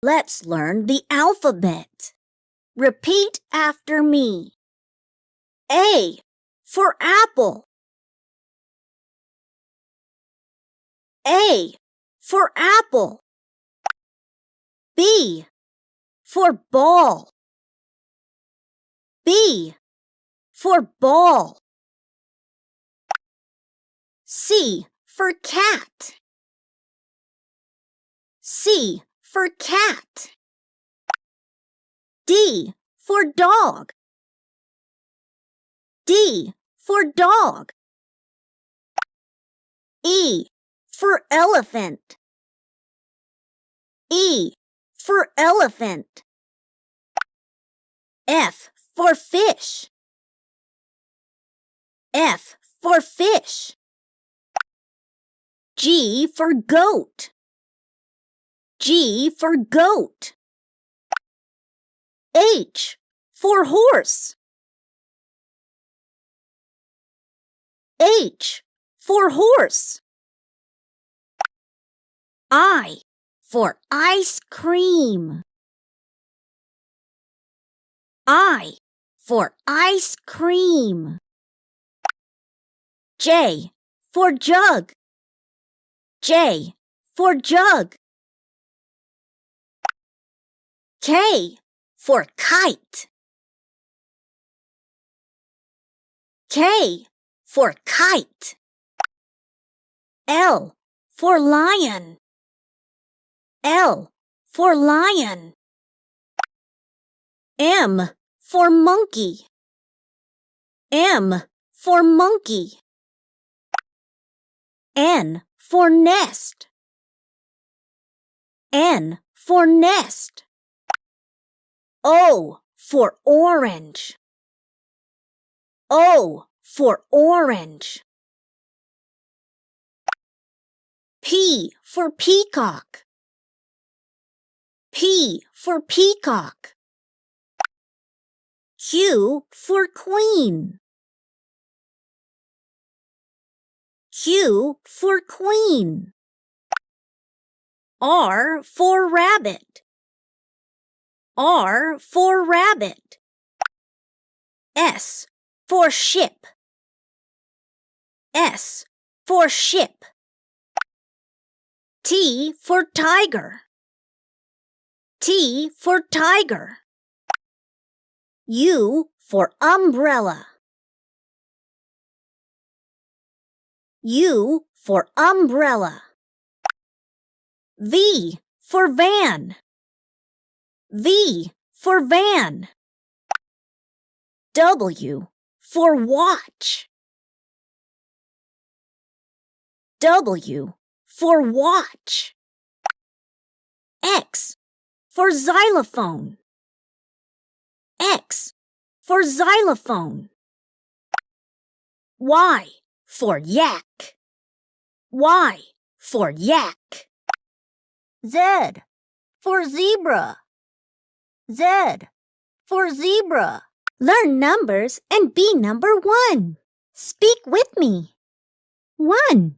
Let's learn the alphabet. Repeat after me. A for apple. A for apple. B for ball. B for ball. C for cat. C for cat. D for dog. D for dog. E for elephant. E for elephant. F for fish. F for fish. G for goat. G for goat. H for horse. H for horse. I for ice cream. I for ice cream. J for jug. J for jug. K for kite. K for kite. L for lion. L for lion. M for monkey. M for monkey. N for nest. N for nest. O for orange. O for orange. P for peacock. P for peacock. Q for queen. Q for queen. R for rabbit. R for rabbit. S for ship. S for ship. T for tiger. T for tiger. U for umbrella. U for umbrella. V for van. V for van. W for watch. W for watch. X for xylophone. X for xylophone. Y for yak. Y for yak. Z for zebra. Z for zebra. Learn numbers and be number 1. Speak with me. 1.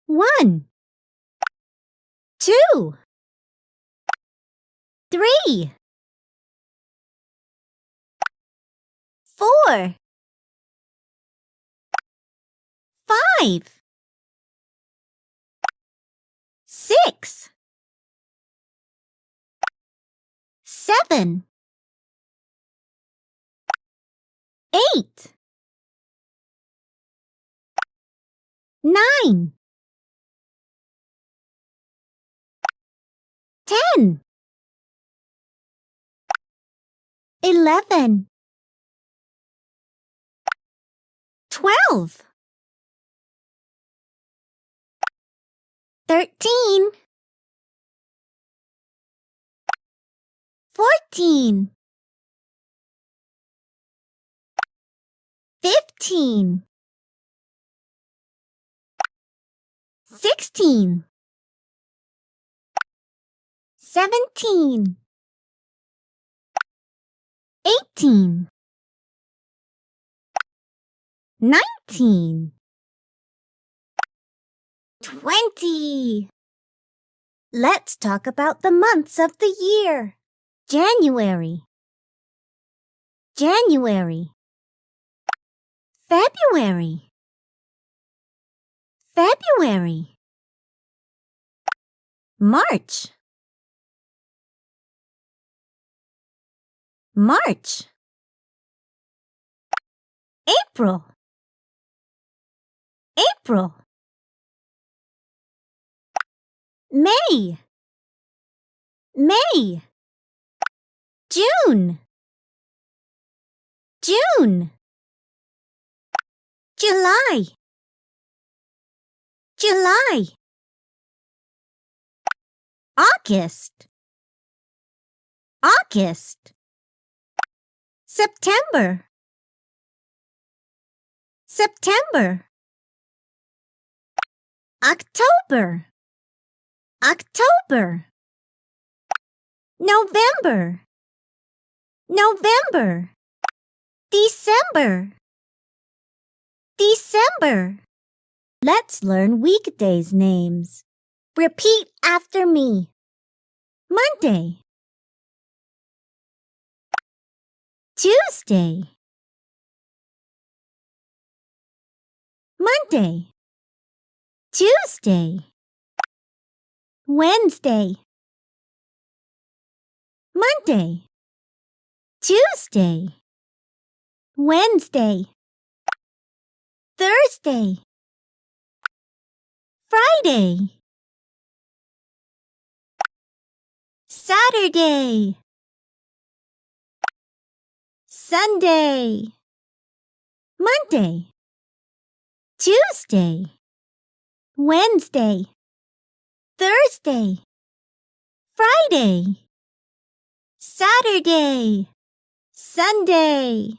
1. 2. 3. 4. 5. 6. 7. 8. 9. 10. 11. 12. 13. 14. 15. 16. 17. 18. 19. 20. Let's talk about the months of the year. January, January. February, February. March, March. April, April. May, May. June, June. July, July. August, August. September, September. October, October. November, November. December, December. Let's learn weekdays' names. Repeat after me. Monday, Tuesday, Monday, Tuesday. Wednesday, Monday, Tuesday, Wednesday. Thursday, Friday, Saturday, Sunday, Monday, Tuesday, Wednesday, Thursday, Friday, Saturday, Sunday.